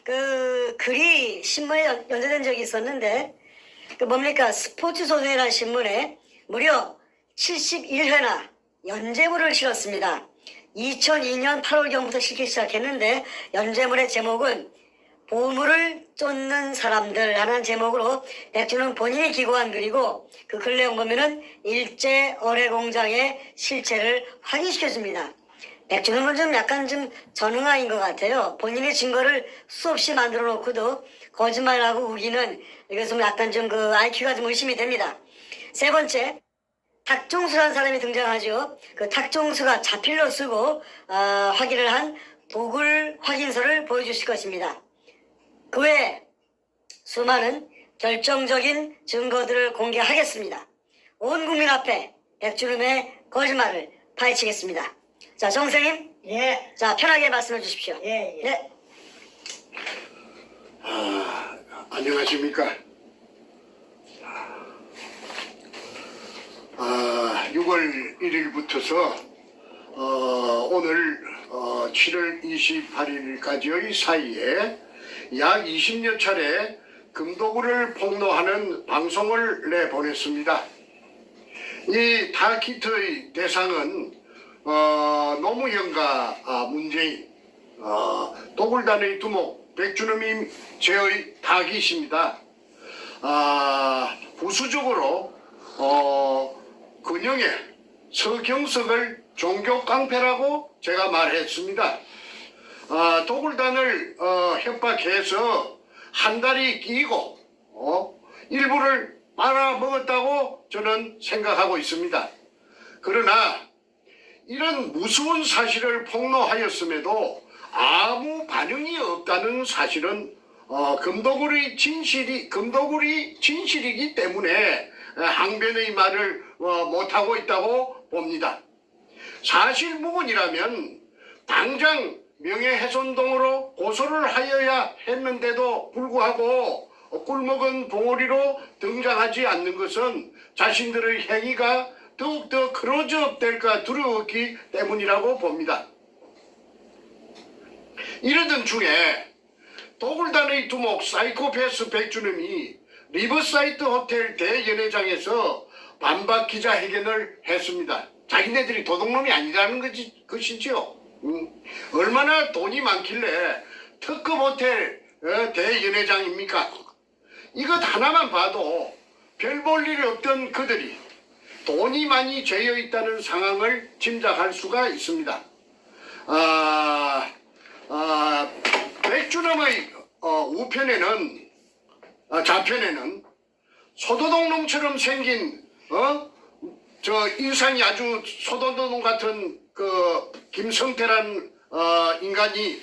그 글이 신문에 연재된 적이 있었는데 그 뭡니까 스포츠소년이라는 신문에 무려 71회나 연재물을 실었습니다. 2002년 8월경부터 실기 시작했는데 연재물의 제목은 보물을 쫓는 사람들 하는 제목으로 백주는 본인이 기고한 글이고 그 글 내용 보면은 일제 어뢰공장의 실체를 확인시켜줍니다. 백주는 좀 약간 좀 전응아인 것 같아요. 본인의 증거를 수없이 만들어 놓고도 거짓말하고 우기는 이것은 약간 좀 그 IQ가 좀 의심이 됩니다. 세 번째, 탁종수라는 사람이 등장하죠. 그 탁종수가 자필로 쓰고 확인을 한 도굴 확인서를 보여주실 것입니다. 그 외에 수많은 결정적인 증거들을 공개하겠습니다. 온 국민 앞에 백주름의 거짓말을 파헤치겠습니다. 자, 정 선생님. 예. 자, 편하게 말씀해 주십시오. 예. 네. 안녕하십니까. 6월 1일부터서 오늘 7월 28일까지의 사이에 약 20여 차례 금도구를 폭로하는 방송을 내보냈습니다. 이 타키트의 대상은 노무현과 문재인, 도굴단의 두목 백주놈이 제의 타깃입니다. 부수적으로 근영의 서경석을 종교 깡패라고 제가 말했습니다. 도굴단을 협박해서 한 다리 끼고 일부를 빨아먹었다고 저는 생각하고 있습니다. 그러나 이런 무서운 사실을 폭로하였음에도 아무 반응이 없다는 사실은 금도굴이 진실이기 때문에 항변의 말을 못하고 있다고 봅니다. 사실무근이라면 당장 명예훼손동으로 고소를 하여야 했는데도 불구하고 꿀먹은 봉오리로 등장하지 않는 것은 자신들의 행위가 더욱더 크로즈업될까 두려웠기 때문이라고 봅니다. 이러던 중에 도굴단의 두목 사이코패스 백주놈이 리버사이드 호텔 대연회장에서 반박 기자회견을 했습니다. 자기네들이 도둑놈이 아니라는 것이지요. 얼마나 돈이 많길래 특급 호텔 대연회장입니까? 이것 하나만 봐도 별 볼 일 없던 그들이 돈이 많이 죄여 있다는 상황을 짐작할 수가 있습니다. 백주놈의 우편에는 좌편에는 소도둑놈처럼 생긴 저 인상이 아주 소도둑놈 같은 그 김성태란 인간이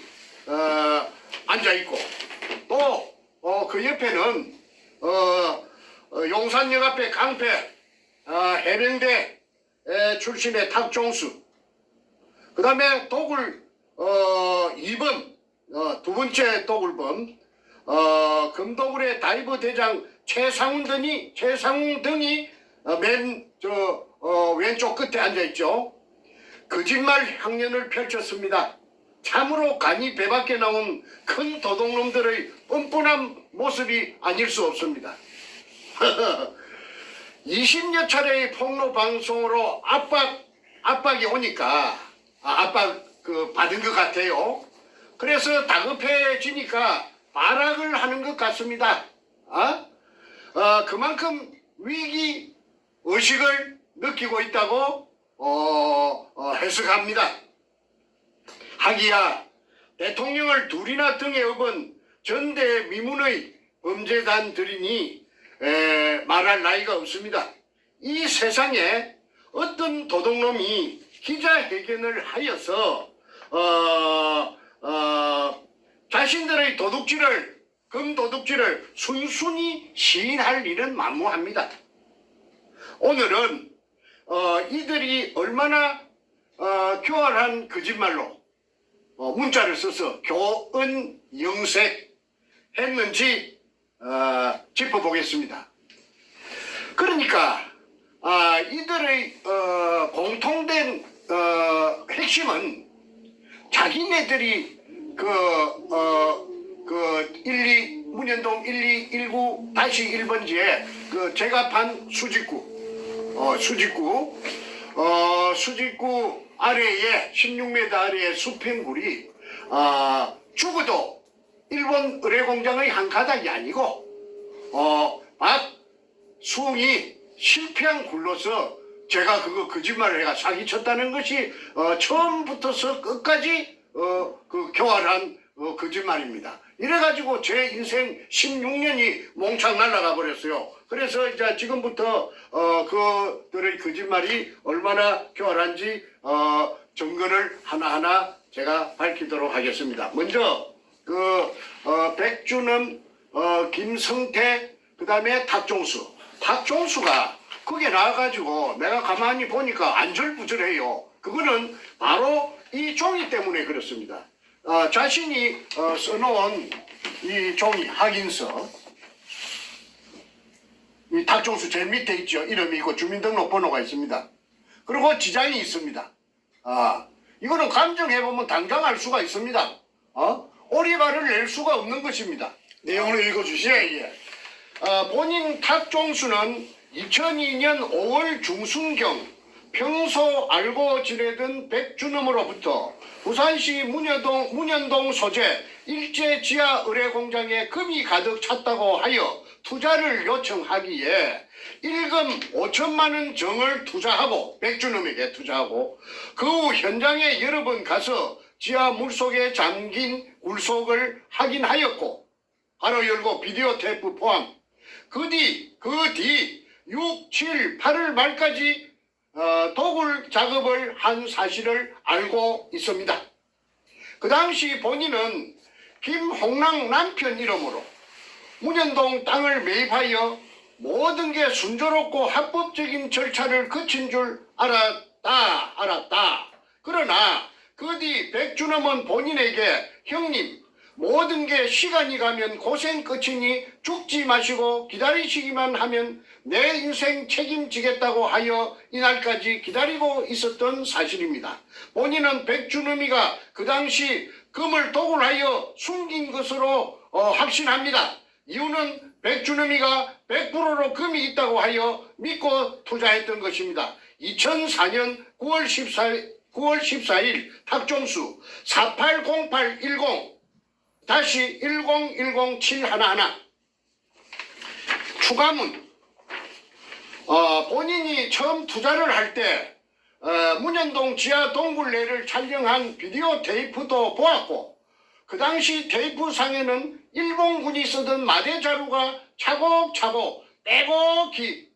앉아 있고 또 그 옆에는 용산역 앞에 깡패 해병대 출신의 탁종수, 그 다음에 도굴 2번 두 번째 도굴범 금도굴의 다이버 대장 최상훈 등이 맨 왼쪽 끝에 앉아있죠. 거짓말 향연을 펼쳤습니다. 참으로 간이 배밖에 나온 큰 도둑놈들의 뻔뻔한 모습이 아닐 수 없습니다. 20여 차례의 폭로 방송으로 압박이 오니까 압박 받은 것 같아요. 그래서 다급해지니까 발악을 하는 것 같습니다. 그만큼 위기 의식을 느끼고 있다고 해석합니다. 하기야 대통령을 둘이나 등에 업은 전대미문의 범죄단들이니 말할 나이가 없습니다. 이 세상에 어떤 도둑놈이 기자회견을 하여서 자신들의 금도둑질을 순순히 시인할 일은 만무합니다. 오늘은 이들이 얼마나 교활한 거짓말로 문자를 써서 교은영색 했는지 짚어보겠습니다. 그러니까 이들의 공통된 핵심은 자기네들이 문현동 1219-1번지에 그 제가 판 수직구 아래에 16m 아래에 수평굴이 죽어도 일본 의뢰공장의 한 가닥이 아니고 박수홍이 실패한 굴로서 제가 그거 거짓말을 해가 사기쳤다는 것이 처음부터서 끝까지 그 교활한 거짓말입니다. 이래가지고 제 인생 16년이 몽창 날아가 버렸어요. 그래서 이제 지금부터 그들의 거짓말이 얼마나 교활한지 증거를 하나하나 제가 밝히도록 하겠습니다. 먼저 백준엄, 김성태, 그 다음에 탁종수가 그게 나와가지고 내가 가만히 보니까 안절부절해요. 그거는 바로 이 종이 때문에 그렇습니다. 자신이 써놓은 이 종이 확인서, 이 탁종수 제일 밑에 있죠. 이름이 있고 주민등록번호가 있습니다. 그리고 지장이 있습니다. 이거는 감정해보면 당장 알 수가 있습니다. 오리발을 낼 수가 없는 것입니다. 내용을 읽어주시죠. 예. 본인 탁종수는 2002년 5월 중순경 평소 알고 지내던 백준엄으로부터 부산시 문현동 소재 일제 지하 의뢰 공장에 금이 가득 찼다고 하여 투자를 요청하기에 일금 5천만 원 정을 투자하고 백준엄에게 투자하고 그 후 현장에 여러 번 가서 지하 물속에 잠긴 굴속을 확인하였고 바로 열고 비디오 테이프 포함 그 뒤 6, 7, 8월 말까지 도굴 작업을 한 사실을 알고 있습니다. 그 당시 본인은 김홍랑 남편 이름으로 문현동 땅을 매입하여 모든 게 순조롭고 합법적인 절차를 거친 줄 알았다. 그러나 그 뒤 백준엄은 본인에게 형님 모든 게 시간이 가면 고생 끝이니 죽지 마시고 기다리시기만 하면 내 인생 책임지겠다고 하여 이날까지 기다리고 있었던 사실입니다. 본인은 백준엄이가 그 당시 금을 도굴하여 숨긴 것으로 확신합니다. 이유는 백준엄이가 100%로 금이 있다고 하여 믿고 투자했던 것입니다. 2004년 9월 14일 탁종수 480810-1010711 추가문 본인이 처음 투자를 할 때 문현동 지하 동굴내를 촬영한 비디오 테이프도 보았고 그 당시 테이프상에는 일본군이 쓰던 마대 자루가 차곡차곡 빼곡히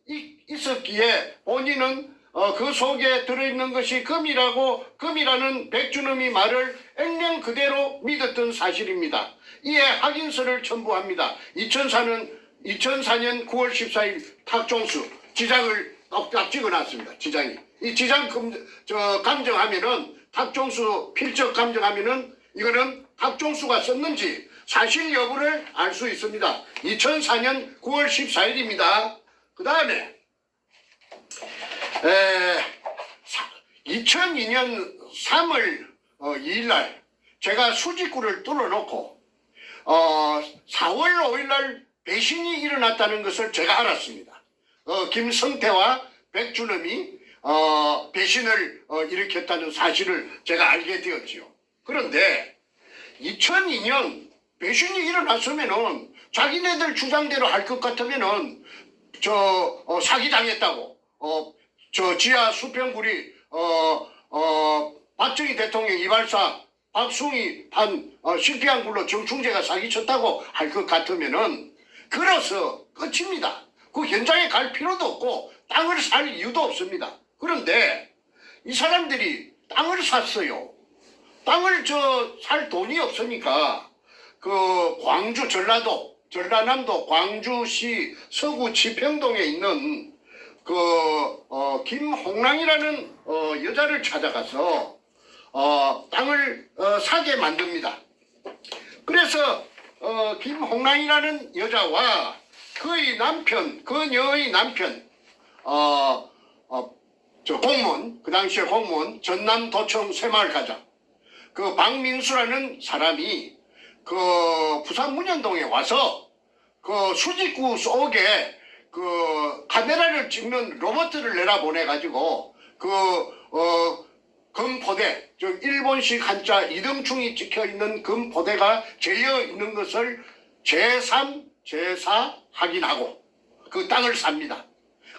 있었기에 본인은 그 속에 들어있는 것이 금이라는 백준엄이 말을 액면 그대로 믿었던 사실입니다. 이에 확인서를 첨부합니다. 2004년 9월 14일 탁종수 지장을 딱 찍어놨습니다. 지장이. 이 지장 감정하면은 탁종수 필적 감정하면은 이거는 탁종수가 썼는지 사실 여부를 알 수 있습니다. 2004년 9월 14일입니다. 그 다음에 2002년 3월 2일날 제가 수직구를 뚫어놓고 4월 5일날 배신이 일어났다는 것을 제가 알았습니다. 김성태와 백준엄이 배신을 일으켰다는 사실을 제가 알게 되었지요. 그런데 2002년 배신이 일어났으면은 자기네들 주장대로 할 것 같으면은 사기당했다고 지하 수평굴이 박정희 대통령 이발사 박숭이 판 실패한 굴로 정충재가 사기쳤다고 할 것 같으면은 걸어서 끝입니다. 그 현장에 갈 필요도 없고 땅을 살 이유도 없습니다. 그런데 이 사람들이 땅을 샀어요. 땅을 살 돈이 없으니까 그 광주 전라남도 광주시 서구 지평동에 있는 김홍랑이라는 여자를 찾아가서 땅을 사게 만듭니다. 그래서 김홍랑이라는 여자와 그녀의 남편 공무원, 그 당시에 공무원 전남도청 새마을가장 그 박민수라는 사람이 그 부산 문현동에 와서 그 수직구 속에 그 카메라를 찍는 로봇을 내라 보내가지고 금포대, 즉 일본식 한자 이등충이 찍혀 있는 금포대가 재어 있는 것을 제3, 제4 확인하고 그 땅을 삽니다.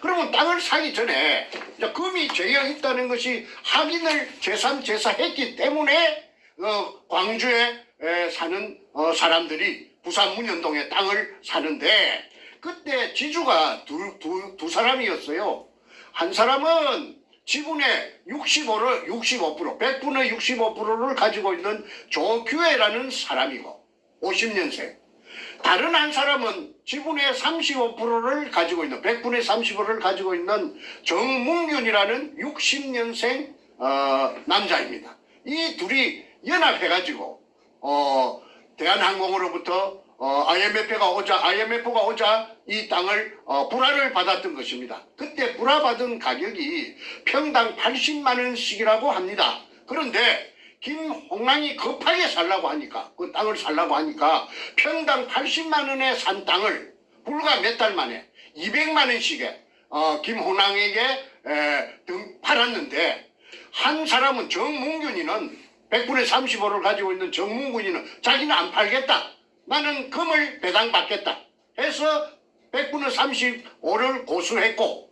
그러면 땅을 사기 전에 이제 금이 재어 있다는 것이 확인을 제3, 제4 했기 때문에 광주에 사는 사람들이 부산 문현동에 땅을 사는데 그때 지주가 두 사람이었어요. 한 사람은 지분의 65%, 100분의 65%를 가지고 있는 조규혜라는 사람이고 50년생. 다른 한 사람은 지분의 35%를 가지고 있는 100분의 35%를 가지고 있는 정문균이라는 60년생 남자입니다. 이 둘이 연합해가지고 대한항공으로부터 IMF가 오자 이 땅을 불화를 받았던 것입니다. 그때 불화받은 가격이 평당 80만 원씩이라고 합니다. 그런데 김홍랑이 급하게 살라고 하니까 그 땅을 살라고 하니까 평당 80만 원에 산 땅을 불과 몇 달 만에 200만 원씩에 김홍랑에게 팔았는데 한 사람은 정문균이는 100분의 35를 가지고 있는 정문균이는 자기는 안 팔겠다. 나는 금을 배당받겠다 해서 100분의 35를 고수했고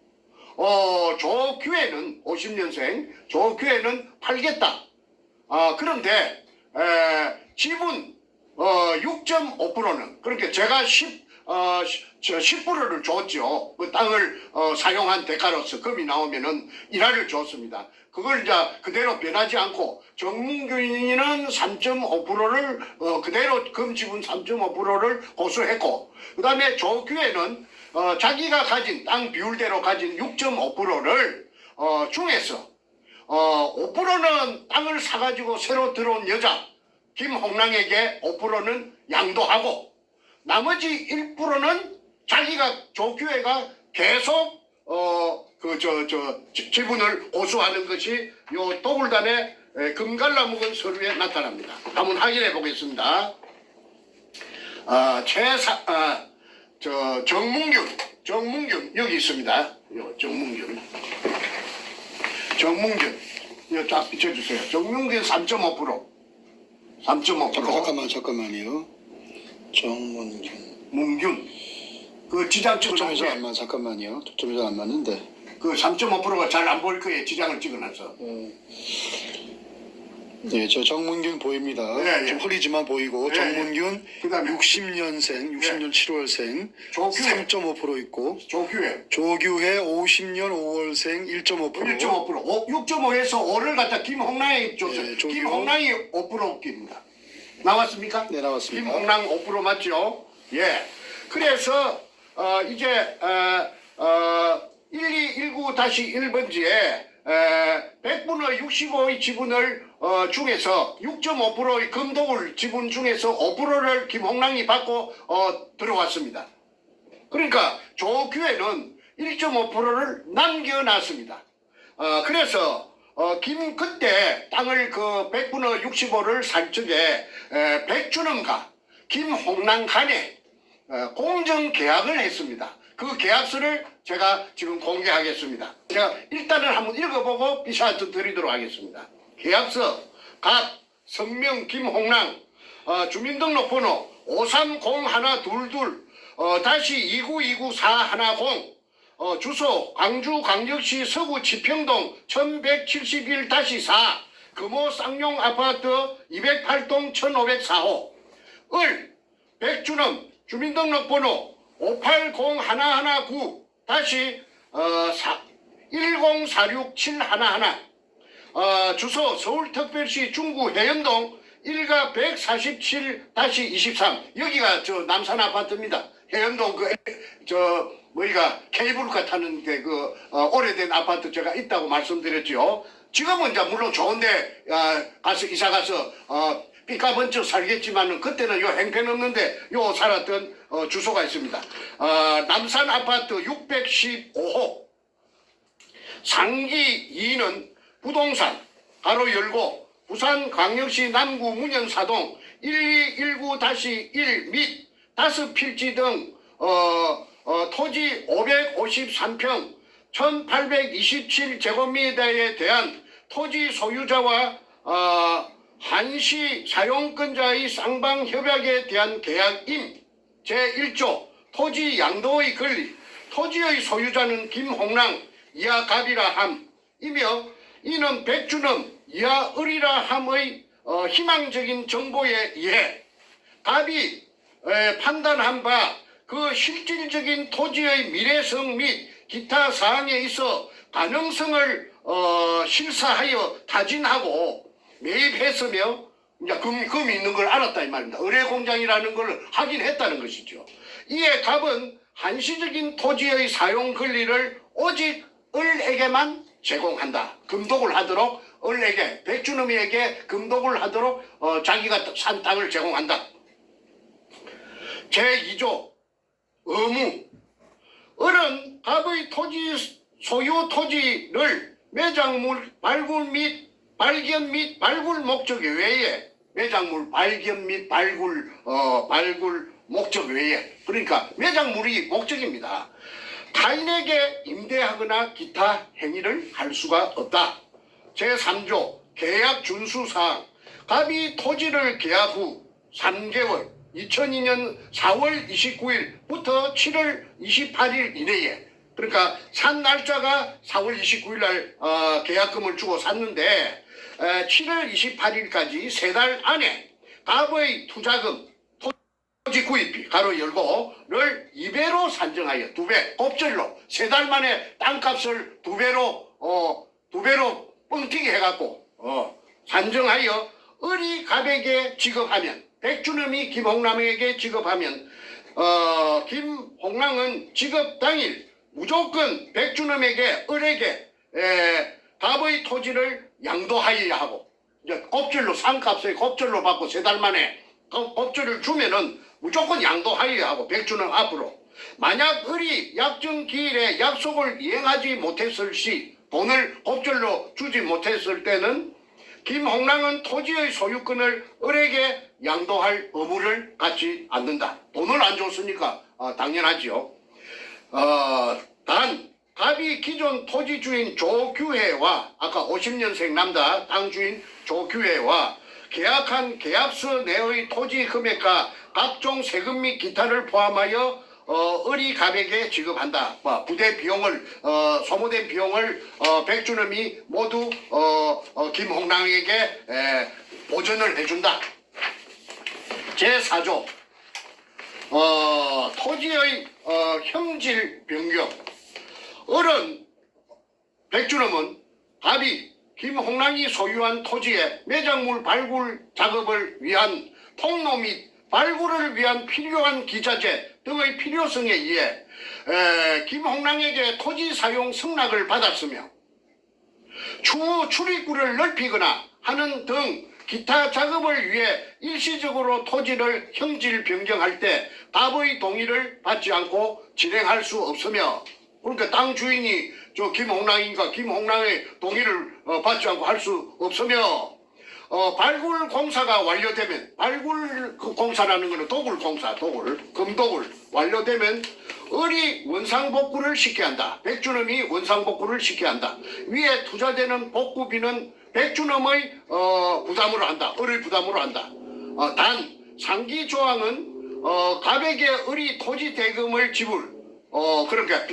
조규혜는 50년생 조규혜는 팔겠다. 그런데 지분 6.5%는 그렇게 제가 10%를 줬죠. 그 땅을 사용한 대가로서 금이 나오면은 일화를 줬습니다. 그걸 이제 그대로 변하지 않고 정문균이는 3.5%를 그대로 금 지분 3.5%를 고수했고 그 다음에 조규혜는 자기가 가진 땅 비율대로 가진 6.5%를 중에서 5%는 땅을 사가지고 새로 들어온 여자 김홍랑에게 5%는 양도하고 나머지 1%는 자기가 조규혜가 계속 지분을 고수하는 것이 요 도굴단의 금갈라묵은 서류에 나타납니다. 한번 확인해 보겠습니다. 정문균 여기 있습니다. 요 정문균 이거 쫙 비춰주세요. 정문균 3.5%. 잠깐만요. 정문균. 문균. 그 지장 초점이 찍어놓은 안 맞. 잠깐만요. 초점이 잘 안 맞는데. 그 3.5%가 잘 안 보일 거예요. 지장을 찍어놔서. 네, 저 정문균 보입니다. 예, 예. 좀 흐리지만 보이고 예, 정문균 그다음에 60년생, 60년 7월생 조규혜. 3.5% 있고 조규혜. 조규혜 50년 5월생 1.5%. 1.5%. 6.5에서 5를 갖다 김홍랑에 줬어요. 예, 조규호. 김홍랑이 5%입니다. 나왔습니까? 네, 나왔습니다. 김홍랑 5% 맞죠? 예. 그래서 이제 1219-1번지에 100분의 65의 지분을 중에서 6.5%의 금도굴 지분 중에서 5%를 김홍랑이 받고 들어왔습니다. 그러니까 조규혜는 1.5%를 남겨놨습니다. 그래서 그때 땅을 그 100분의 65를 살 적에 백준원과 김홍랑 간에 공정 계약을 했습니다. 그 계약서를 제가 지금 공개하겠습니다. 제가 일단은 한번 읽어보고 비샤트 드리도록 하겠습니다. 계약서 갑 성명 김홍랑 주민등록번호 530122 -2929410 주소 광주광역시 서구 지평동 1171-4 금호 쌍용 아파트 208동 1504호 을 백준엄 주민등록번호 5801-1046711 주소 서울특별시 중구 해연동 1가 147-23 여기가 저 남산 아파트입니다. 해연동 케이블카 타는 게 오래된 아파트 제가 있다고 말씀드렸죠. 지금은 이제 물론 좋은데 가서 이사 가서 삐까번쩍 살겠지만은 그때는 요 행편없는데 요 살았던 주소가 있습니다. 남산 아파트 615호 상기 2는 부동산 가로 열고 부산광역시 남구 문현사동 1219-1 및 5필지 등 토지 553평 1827제곱미터에 대한 토지 소유자와 한시 사용권자의 쌍방 협약에 대한 계약임 제1조 토지 양도의 권리 토지의 소유자는 김홍랑 이하 갑이라 함이며 이는 백준엄 이하 을이라 함의 희망적인 정보에 의해 갑이 판단한 바 그 실질적인 토지의 미래성 및 기타 사항에 있어 가능성을 실사하여 타진하고 매입했으며 이제 금이 있는 걸 알았다 이 말입니다. 의뢰공장이라는 걸 확인했다는 것이죠. 이에 갑은 한시적인 토지의 사용 권리를 오직 을에게만 제공한다. 금독을 하도록 을에게 백준엄이에게 금독을 하도록 자기가 산 땅을 제공한다. 제2조 의무 을은 갑의 토지 소유 토지를 매장물 발굴 및 발견 및 발굴 목적 외에 매장물 발견 및 발굴 목적 외에 그러니까 매장물이 목적입니다. 타인에게 임대하거나 기타 행위를 할 수가 없다. 제3조 계약 준수사항 갑이 토지를 계약 후 3개월 2002년 4월 29일부터 7월 28일 이내에 그러니까 산 날짜가 4월 29일 날 계약금을 주고 샀는데 7월 28일까지 3달 안에 갑의 투자금 토지 구입비 가로 열고를 2배로 산정하여 2배 곱절로 3달 만에 땅값을 2배로 뻥튀기 해갖고 산정하여 을이 갑에게 지급하면 백준엄이 김홍남에게 지급하면 김홍남은 지급 당일 무조건 백준엄에게 을에게 갑의 토지를 양도하여야 하고 이제 곱절로 상값에 곱절로 받고 3달 만에 곱절을 주면은 무조건 양도하여야 하고 백준엄 앞으로 만약 을이 약정 기일에 약속을 이행하지 못했을 시 돈을 곱절로 주지 못했을 때는 김홍랑은 토지의 소유권을 을에게 양도할 의무를 갖지 않는다. 돈을 안 줬으니까 당연하지요. 단 갑이 기존 토지 주인 조규혜와 아까 50년생 남자 땅 주인 조규혜와 계약한 계약서 내의 토지 금액과 각종 세금 및 기타를 포함하여 을이 갑에게 지급한다. 부대 비용을 소모된 비용을 백준엄이 모두 김홍랑에게 보전을 해준다. 제4조 토지의 형질 변경 을은 백준엄은 갑이 김홍랑이 소유한 토지에 매장물 발굴 작업을 위한 통로 및 발굴을 위한 필요한 기자재 등의 필요성에 의해 김홍랑에게 토지 사용 승낙을 받았으며 추후 출입구를 넓히거나 하는 등 기타 작업을 위해 일시적으로 토지를 형질 변경할 때 갑의 동의를 받지 않고 진행할 수 없으며 그러니까 땅 주인이 저 김홍랑인가 김홍랑의 동의를 받지 않고 할 수 없으며 발굴 공사가 완료되면 발굴 공사라는 것은 도굴 공사 금도굴 완료되면 을이 원상복구를 시켜야 한다. 백준엄이 원상복구를 시켜야 한다. 위에 투자되는 복구비는 백준엄의 부담으로 한다. 을의 부담으로 한다. 단 상기 조항은 갑에게 을이 토지 대금을 지불 그러니까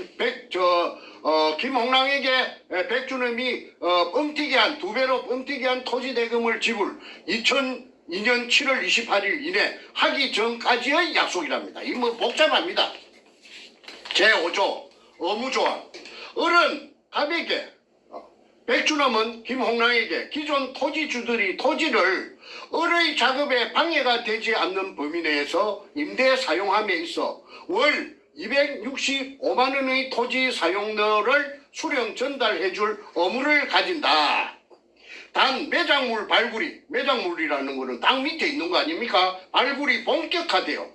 김홍랑에게 백준엄이 뻥튀기한 2배로 뻥튀기한 토지 대금을 지불 2002년 7월 28일 이내 하기 전까지의 약속이랍니다. 이 뭐 복잡합니다. 제5조 의무조항 을은 갑에게 백준엄은 김홍랑에게 기존 토지주들이 토지를 을의 작업에 방해가 되지 않는 범위 내에서 임대 사용함에 있어 월 265만 원의 토지 사용료를 수령 전달해 줄 의무를 가진다. 단 매장물 발굴이 매장물이라는 것은 땅 밑에 있는 거 아닙니까? 발굴이 본격화돼요.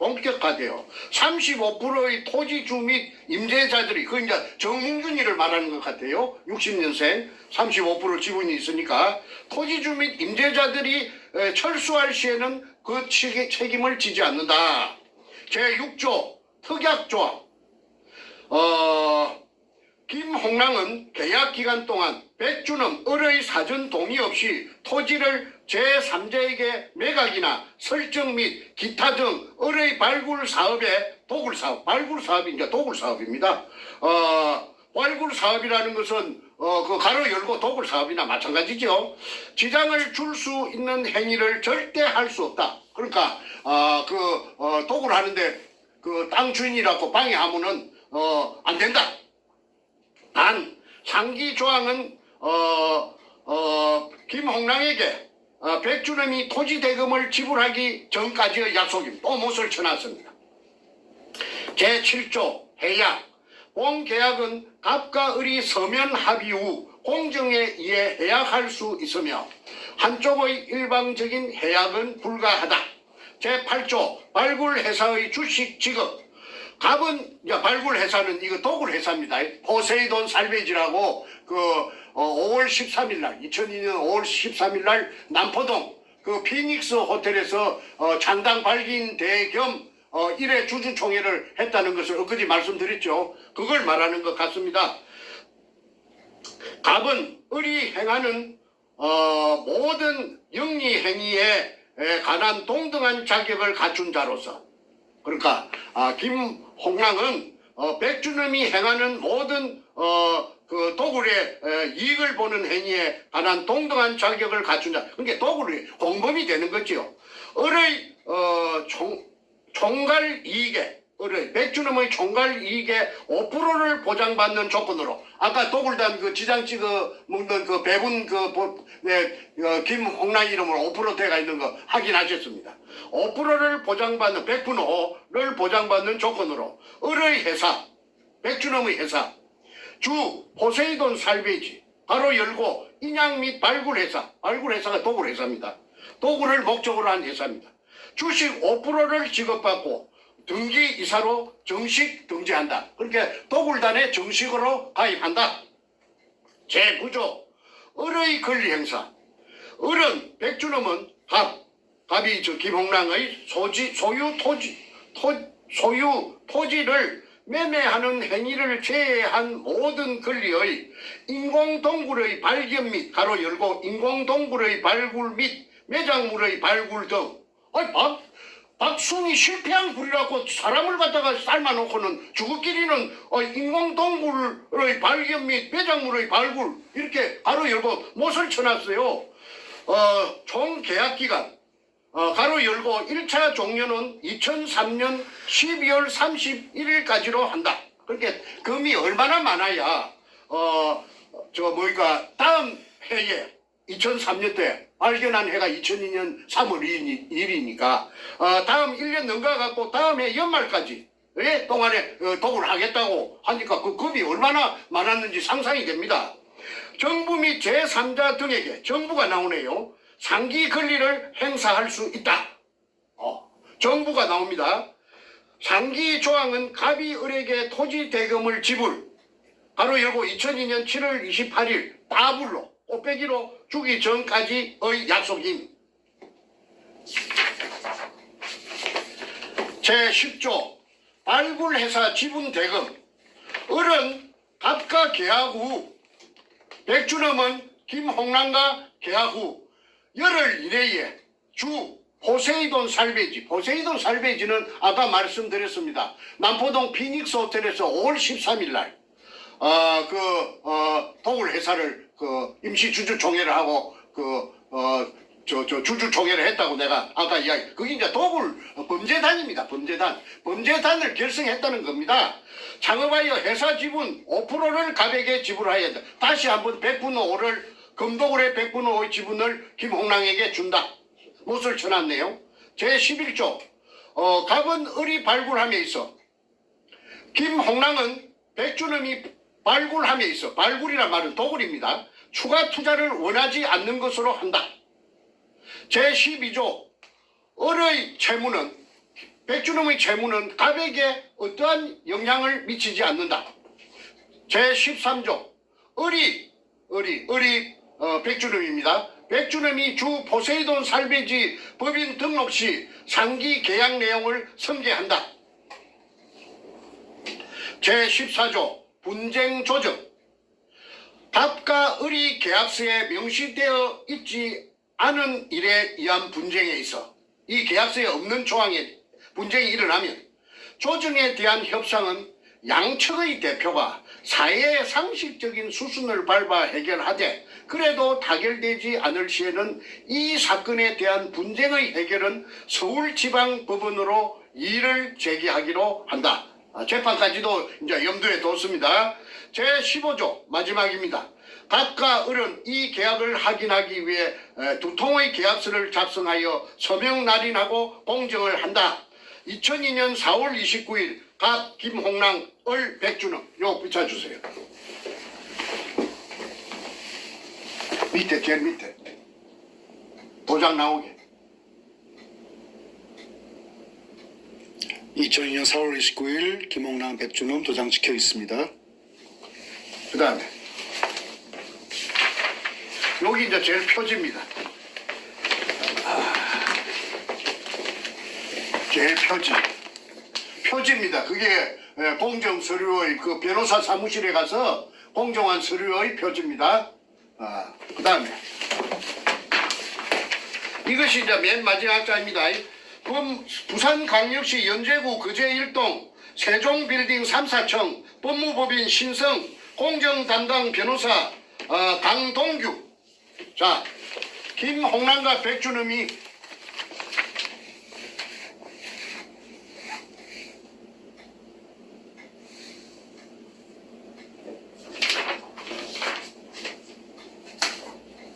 35%의 토지주 및 임대자들이 그 이제 정몽준이를 말하는 것 같아요. 60년생 35% 지분이 있으니까 토지주 및 임대자들이 철수할 시에는 그 책임을 지지 않는다. 제6조 특약조항. 김홍랑은 계약 기간 동안 백준엄 을의 사전 동의 없이 토지를 제3자에게 매각이나 설정 및 기타 등 을의 발굴 사업에 도굴 사업, 발굴 사업이 이제 도굴 사업입니다. 발굴 사업이라는 것은 그 가로 열고 도굴 사업이나 마찬가지죠. 지장을 줄 수 있는 행위를 절대 할 수 없다. 그러니까 도굴 하는데 그 땅 주인이라고 방해하면은 안 된다. 단 상기 조항은 김홍랑에게 백준엄이 토지 대금을 지불하기 전까지의 약속입니다. 또 못을 쳐놨습니다. 제7조 해약. 공계약은 갑과 을이 서면 합의 후 공정에 의해 해약할 수 있으며 한쪽의 일방적인 해약은 불가하다. 제8조 발굴회사의 주식 지급. 갑은 발굴회사는 이거 도굴회사입니다. 포세이돈 살베이지라고 5월 13일 날 2002년 5월 13일 날 남포동 그 피닉스 호텔에서 창당 발긴 대 겸 1회 주주총회를 했다는 것을 엊그제 말씀드렸죠. 그걸 말하는 것 같습니다. 갑은 을이 행하는 모든 영리 행위에 관한 동등한 자격을 갖춘 자로서, 그러니까 김홍랑은 백준엄이 행하는 모든 그 도굴의 이익을 보는 행위에 관한 동등한 자격을 갖춘 자. 그러니까 도굴이 공범이 되는 거지요. 을의 총괄 이익에, 백준엄의 총괄 이익의 5%를 보장받는 조건으로, 아까 도굴단 그 지장 찍어 먹는 그 배분 김홍랑 이름으로 5% 대가 있는 거 확인하셨습니다. 5%를 보장받는 100%를 보장받는 조건으로 을의 회사, 백준엄의 회사, 주 포세이돈 살베이지 가로 열고 인양 및 발굴회사, 발굴회사가 도굴회사입니다. 도굴을 목적으로 한 회사입니다. 주식 5%를 지급받고 등기이사로 정식 등재한다. 그러니까 도굴단에 정식으로 가입한다. 제9조 을의 권리행사. 을은 백준엄은 갑이 김홍랑의 소유 토지를 매매하는 행위를 제외한 모든 권리의 인공동굴의 발견 및 가로 열고 인공동굴의 발굴 및 매작물의 발굴 등. 박숭이 실패한 굴이라고 사람을 갖다가 삶아놓고는 주거끼리는 인공동굴의 발견 및 매작물의 발굴 이렇게 가로 열고 못을 쳐놨어요. 총 계약기간 가로 열고 1차 종료는 2003년 12월 31일까지로 한다. 그렇게 금이 얼마나 많아야 다음 해에 2003년 때 발견한 해가 2002년 3월 2일이니까 다음 1년 넘어가갖고 다음 해 연말까지 동안에 도굴을 하겠다고 하니까 그 금이 얼마나 많았는지 상상이 됩니다. 정부 및 제3자 등에게, 정부가 나오네요, 상기 권리를 행사할 수 있다. 정부가 나옵니다. 상기 조항은 갑이 을에게 토지 대금을 지불, 가로 열고 2002년 7월 28일 따블로 꽃배기로 주기 전까지의 약속임. 제10조 발굴회사 지분 대금. 을은 갑과 계약 후, 백준엄은 김홍랑과 계약 후 열흘 이내에 주 포세이돈 살베이지, 포세이돈 살베이지는 아까 말씀드렸습니다. 남포동 피닉스 호텔에서 5월 13일 날 도굴 회사를 임시 주주총회를 하고 주주총회를 했다고 내가 아까 이야기. 그게 이제 도굴 범죄단입니다. 범죄단을 결성했다는 겁니다. 창업하여 회사 지분 5%를 갑에게 지불해야 한다. 다시 한번 100분의 5를 금도굴의 100분의 5의 지분을 김홍랑에게 준다. 못을 쳐놨네요. 제11조 갑은 을이 발굴함에 있어 김홍랑은 백준엄이 발굴함에 있어, 발굴이란 말은 도굴입니다, 추가 투자를 원하지 않는 것으로 한다. 제12조 을의 채무는, 백준엄의 채무는 갑에게 어떠한 영향을 미치지 않는다. 제13조 을이 백준엄입니다. 백준엄이 주 포세이돈 살베이지 법인 등록 시 상기 계약 내용을 성계한다. 제14조 분쟁 조정. 갑과 을이 계약서에 명시되어 있지 않은 일에 의한 분쟁에 있어 이 계약서에 없는 조항에 분쟁이 일어나면 조정에 대한 협상은 양측의 대표가 사회의 상식적인 수순을 밟아 해결하되 그래도 타결되지 않을 시에는 이 사건에 대한 분쟁의 해결은 서울지방법원으로 이의를 제기하기로 한다. 재판까지도 이제 염두에 뒀습니다. 제15조 마지막입니다. 갑과 을은 이 계약을 확인하기 위해 두 통의 계약서를 작성하여 서명 날인하고 공정을 한다. 2002년 4월 29일 갑 김홍랑 을 백준영 요 붙여주세요. 밑에 제일 밑에 도장 나오게. 2002년 4월 29일 김홍남 백준음 도장 찍혀 있습니다. 그 다음에 여기 이제 제일 표지입니다. 제일 표지입니다. 그게 공정 서류의 그 변호사 사무실에 가서 공정한 서류의 표지입니다. 그 다음에 이것이 이제 맨 마지막 자입니다. 부산광역시 연제구 거제 1동 세종빌딩 3, 4층 법무법인 신성 공정담당 변호사 강동규. 자, 김홍남과 백준음이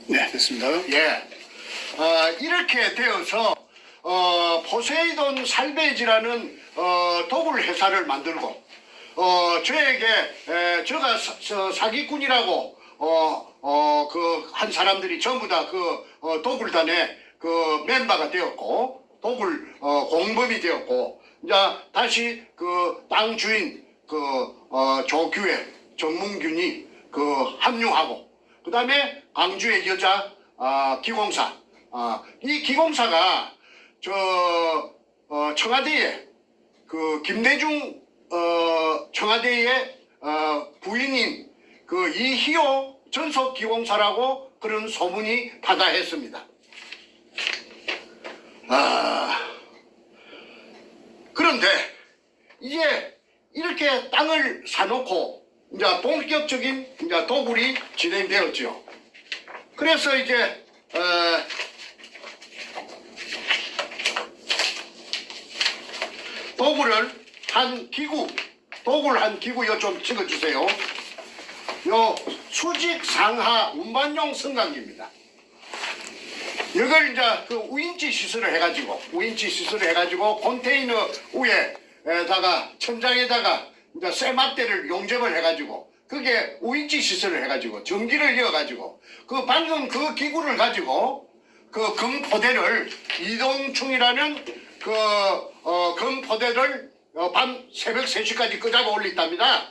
네, 됐습니다. 예, 이렇게 되어서 포세이돈 살베이지라는 도굴 회사를 만들고 저에게 제가 사기꾼이라고 그 한 사람들이 전부 다 그 도굴단의 그 멤버가 되었고 도굴 공범이 되었고 이제 다시 그 땅 주인 그 조규혜 정문균이 그 합류하고 그 다음에 광주의 여자 기공사 이 기공사가 청와대에 그 김대중 청와대의 부인인 그 이희호 전속 기공사라고 그런 소문이 파다했습니다. 그런데 이제 이렇게 땅을 사놓고 이제 본격적인 이제 도굴이 진행되었죠. 그래서 이제 도굴 한 기구 요 좀 찍어주세요. 요 수직 상하 운반용 성강기입니다. 이걸 이제 그 우인치 시설을 해가지고 컨테이너 위에다가 천장에다가 이제 쇠막대를 용접을 해가지고 그게 우인치 시설을 해가지고 전기를 이어가지고 그 방금 그 기구를 가지고 그 금포대를 이동충이라는 그 금포대를 밤 새벽 3시까지 끄잡아 올렸답니다.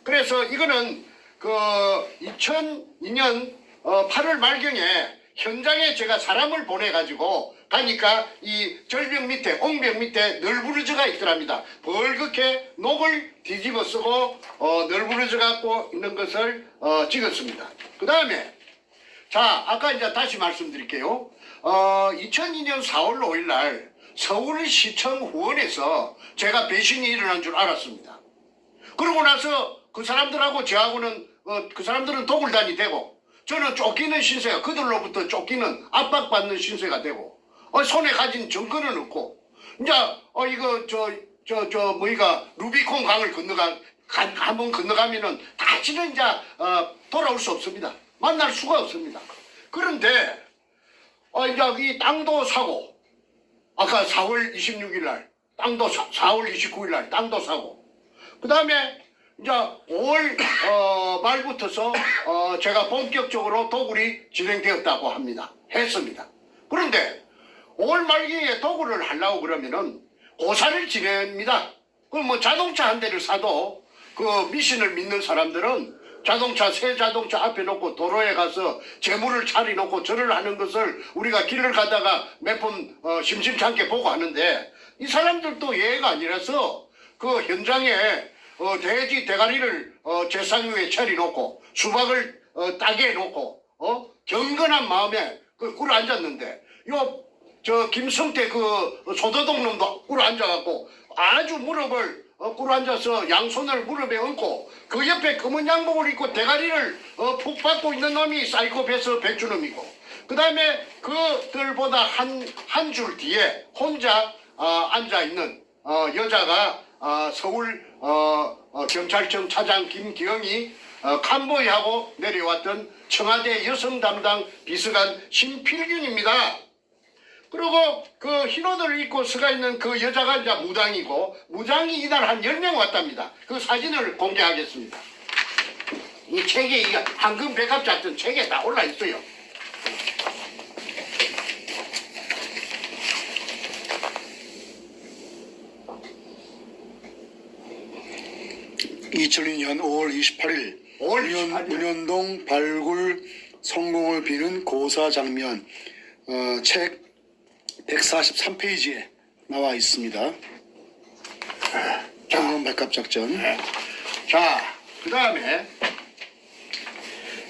그래서 이거는 그 2002년 8월 말경에 현장에 제가 사람을 보내가지고 가니까 이 절벽 밑에 옹벽 밑에 널브러져가 있더랍니다. 벌겋게 녹을 뒤집어 쓰고 널브러져 갖고 있는 것을 찍었습니다. 그 다음에 자 아까 이제 다시 말씀드릴게요. 2002년 4월 5일 날 서울시청 후원에서 제가 배신이 일어난 줄 알았습니다. 그러고 나서 그 사람들하고 저하고는 그 사람들은 도굴단이 되고 저는 쫓기는 신세가 그들로부터 쫓기는 압박받는 신세가 되고 손에 가진 정권은 없고 이제 이거 뭐이가 루비콘 강을 한번 건너가면은 다시는 이제 돌아올 수 없습니다. 만날 수가 없습니다. 그런데 이제 이 땅도 사고 아까 4월 26일 날 땅도 4월 29일 날 땅도 사고 그 다음에 이제 5월 말부터서 제가 본격적으로 도굴이 진행되었다고 했습니다. 그런데 5월 말기에 도굴을 하려고 그러면은 고사를 지냅니다. 그럼 뭐 자동차 한 대를 사도 그 미신을 믿는 사람들은 새 자동차 앞에 놓고 도로에 가서 재물을 차려놓고 절을 하는 것을 우리가 길을 가다가 몇 번 심심찮게 보고 하는데 이 사람들도 예의가 아니라서 그 현장에 돼지 대가리를 제상 위에 차려놓고 수박을 따게 해놓고 경건한 마음에 꿇어 앉았는데 저 김성태 소도동 놈도 꿇어 앉아갖고 아주 무릎을 꿇어 앉아서 양손을 무릎에 얹고 그 옆에 검은 양복을 입고 대가리를 푹 받고 있는 놈이 사이코패스 백준엄이고 그 다음에 그들보다 한 줄 뒤에 혼자 앉아있는 여자가 서울 경찰청 차장 김기영이 캄보이하고 내려왔던 청와대 여성 담당 비서관 신필균입니다. 그리고 그 흰옷을 입고 서가 있는 그 여자가 이제 무당이고 무당이 이날 한 10명 왔답니다. 그 사진을 공개하겠습니다. 이 책에 이 황금 백합 작전 책에 다 올라 있어요. (2002년 5월 28일) 5월 28일. 문현동 발굴 성공을 비는 고사 장면, 책 143페이지에 나와 있습니다. 황금 백합 작전. 네. 자, 그 다음에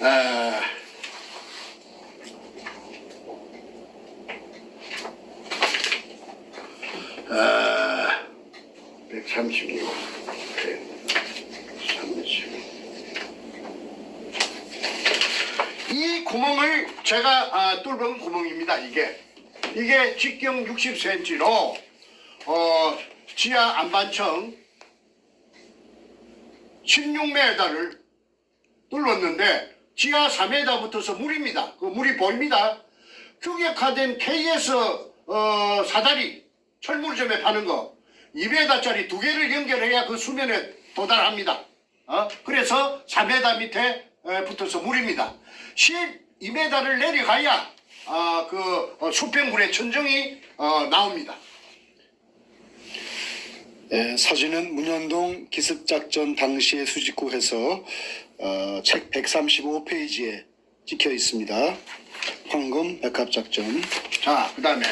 어, 136 이 구멍을 제가 뚫은 구멍입니다. 이게 직경 60cm로 지하 안반층 16m를 뚫었는데 지하 4m부터서 물입니다. 그 물이 보입니다. 규격화된 KS 사다리 철물점에 파는 거 2m짜리 2개를 연결해야 그 수면에 도달합니다. 그래서 4m 밑에 붙어서 물입니다. 12m를 내려가야 수평물의 천정이 나옵니다. 사진은 문현동 기습작전 당시의 수직구에서 책 135페이지에 찍혀 있습니다. 황금 백합작전. 자, 그 다음에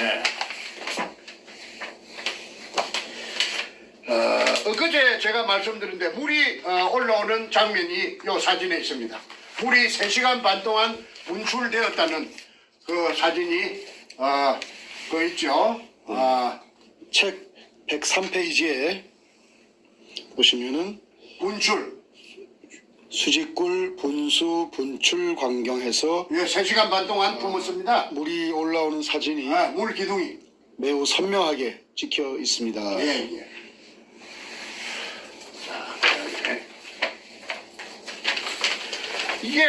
엊그제 제가 말씀드렸는데 물이 올라오는 장면이 이 사진에 있습니다. 물이 3시간 반 동안 분출되었다는 그 사진이 있죠. 책 103페이지에 보시면은 분출. 수직굴 분수 분출 광경해서 3시간 반 동안 품었습니다. 물이 올라오는 사진이 물 기둥이. 매우 선명하게 찍혀 있습니다. 예. 자, 그다음에 이게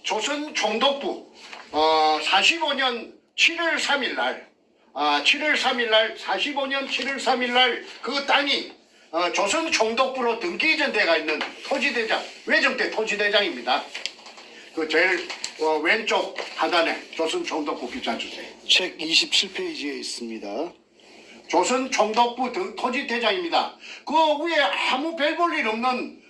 조선 총독부 45년 7월 3일 날 45년 7월 3일 날 그 땅이 조선 총독부로 등기 이전돼가 있는 토지대장, 외정대 토지대장입니다. 그 제일 왼쪽 하단에 조선 총독부 기자 주세요. 책 27페이지에 있습니다. 조선 총독부 토지대장입니다. 그 위에 아무 별 볼 일 없는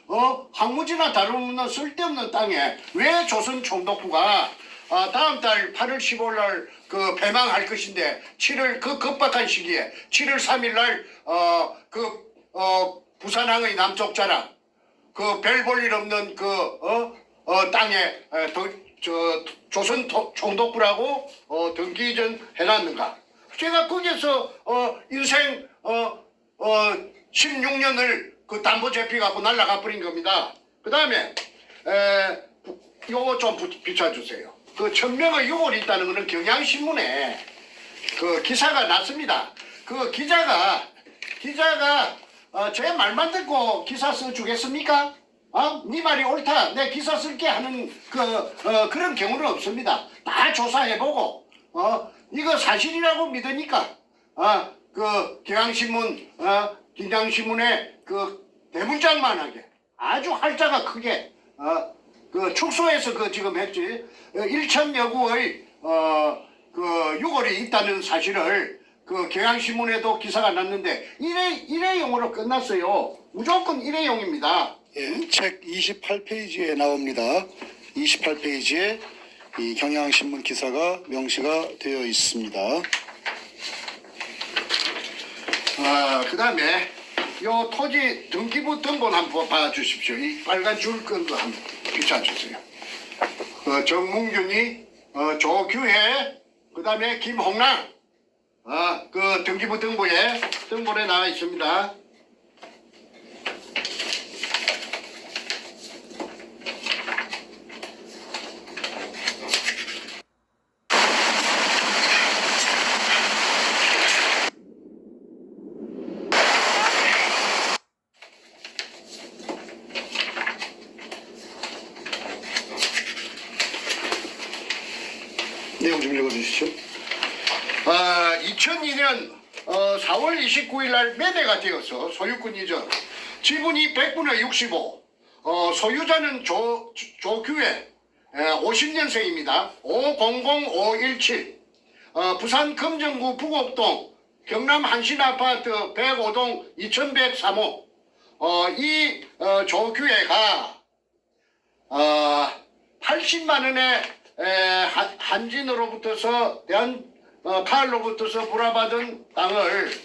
황무지나 다름없는 쓸데없는 땅에 왜 조선 총독부가 다음 달 8월 15일 날 그 폐망할 것인데 7월 그 급박한 시기에 7월 3일 날 부산항의 남쪽 자락 그 별 볼 일 없는 땅에 조선 총독부라고 등기 이전 해놨는가? 제가 거기에서 인생 16년을 그 담보 제피 갖고 날라가 버린 겁니다. 그 다음에 요거 좀 비춰주세요. 그 천명의 유골이 있다는 것은 경향신문에 그 기사가 났습니다. 그 기자가 제 말만 듣고 기사 써주겠습니까? 네 말이 옳다. 내 기사 쓸게 하는 그런 경우는 없습니다. 다 조사해보고 이거 사실이라고 믿으니까 그 경향신문 긴장신문에 그 대문짝만하게 아주 활자가 크게 그 축소해서 지금 했지 1천여 구의 그 유골이 있다는 사실을 그 경향신문에도 기사가 났는데 일회용으로 끝났어요. 무조건 일회용입니다. 예, 책 28페이지에 나옵니다. 28페이지에 이 경향신문 기사가 명시가 되어 있습니다. 그 다음에 요 토지 등기부 등본 한번 봐주십시오. 이 빨간 줄 끈 거 한번 비춰주세요. 정문균이, 조규혜, 그 다음에 김홍랑, 그 등기부 등본에 나와 있습니다. 내용 좀 읽어주시죠. 2002년 4월 29일 날 매매가 되어서 소유권이죠. 지분이 100분의 65. 소유자는 조규혜 50년생입니다. 500517. 부산 금정구 부곡동 경남 한신아파트 105동 2103호. 이 조규혜가 80만 원의 한진으로부터서 카알로부터서 불화받은 땅을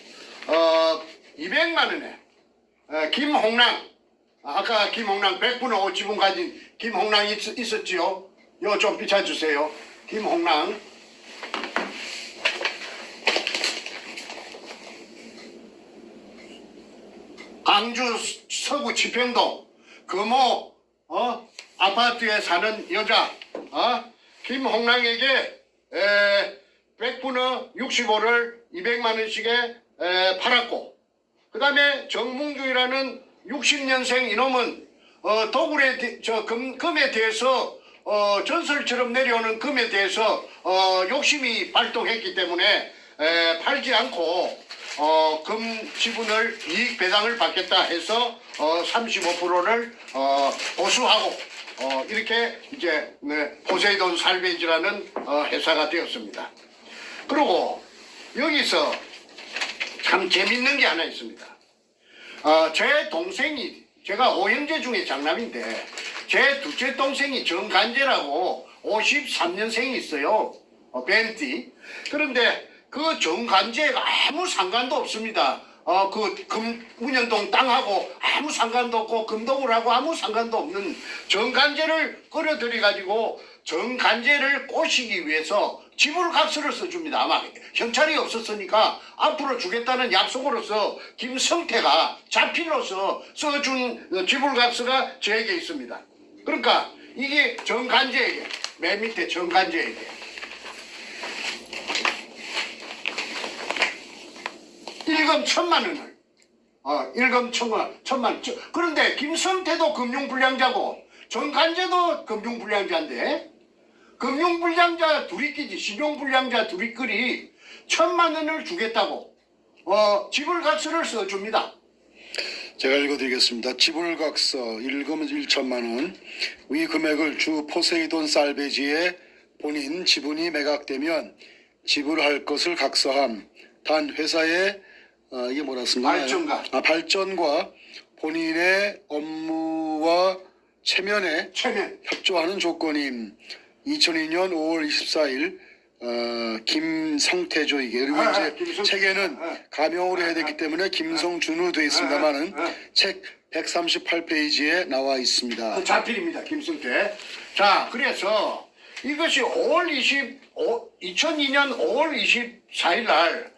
200만 원에 김홍랑, 아까 김홍랑 100분의 5 지분 가진 김홍랑이 있었지요. 요 좀 비춰주세요. 김홍랑. 광주 서구 지평동 금호 아파트에 사는 여자 김홍랑에게 100분의 65를 200만 원씩에 팔았고, 그 다음에 정문규라는 60년생 이놈은 도굴의 금에 대해서 전설처럼 내려오는 금에 대해서 욕심이 발동했기 때문에 팔지 않고 금 지분을 이익 배당을 받겠다 해서 35%를 보수하고 이렇게 이제 포세이돈 살베이지라는 회사가 되었습니다. 그리고 여기서 참 재밌는 게 하나 있습니다. 제 동생이, 제가 5형제 중에 장남인데 제 둘째 동생이 정간재라고 53년생이 있어요. 벤티. 그런데 그 정간재가 아무 상관도 없습니다. 그 운현동 땅하고 아무 상관도 없고 금도굴하고 아무 상관도 없는 정간재를 끌어들여 가지고 정간재를 꼬시기 위해서 지불각서를 써줍니다. 아마 현찰이 없었으니까 앞으로 주겠다는 약속으로서 김성태가 자필로서 써준 지불각서가 저에게 있습니다. 그러니까 이게 정간재에게, 맨 밑에 정간재에게 일금 1,000만 원을, 일금 1,000만 원. 그런데 김성태도 금융불량자고 정간재도 금융불량자인데 금융불량자 둘이끼리, 신용불량자 둘이끼리 1,000만 원을 주겠다고 지불각서를 써줍니다. 제가 읽어드리겠습니다. 지불각서 일금 1천만 원. 위 금액을 주 포세이돈 살베지의 본인 지분이 매각되면 지불할 것을 각서함. 단 회사의 이게 뭐라 씁니까? 발전과 본인의 업무와 체면 협조하는 조건임. 2002년 5월 24일 김성태조에게, 그리고 이제 책에는 가명으로 해야 되기 때문에 김성준으로 되어 있습니다만은 책 138페이지에 나와 있습니다. 자필입니다. 김성태. 자, 그래서 이것이 2002년 5월 24일 날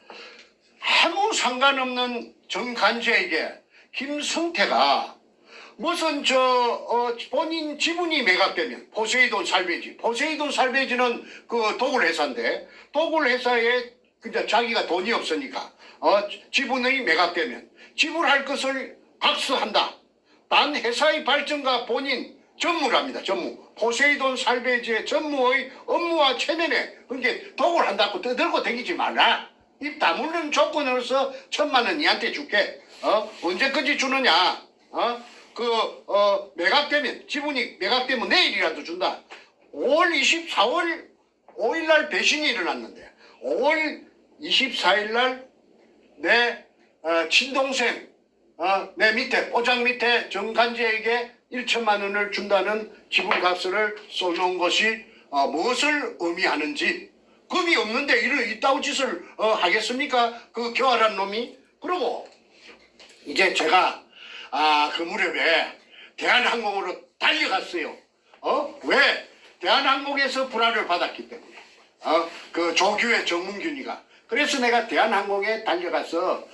아무 상관없는 정간재에게 김성태가 무슨 본인 지분이 매각되면 포세이돈 살베이지는 그 도굴 회사인데 도굴 회사에 그냥 자기가 돈이 없으니까 지분이 매각되면 지불할 것을 각서한다. 단 회사의 발전과 본인 전무랍니다. 전무. 포세이돈 살베이지의 전무의 업무와 체면에 그게 도굴한다고 떠들고 다니지 말라. 입 다물는 조건으로서 1,000만 원 니한테 줄게. 언제까지 주느냐? 매각되면, 지분이 매각되면 내일이라도 준다. 4월 5일 날 배신이 일어났는데 5월 24일 날 내 친동생 내 밑에 포장 밑에 정간재에게 1,000만 원을 준다는 지불각서를 써놓은 것이 무엇을 의미하는지. 금이 없는데 이따위 짓을 하겠습니까? 그 교활한 놈이. 그리고 이제 이제 제가 그 무렵에 대한항공으로 달려갔어요. 왜? 대한항공에서 불화를 받았기 때문에. 그 조규의 정문균이가. 그래서 내가 대한항공에 달려가서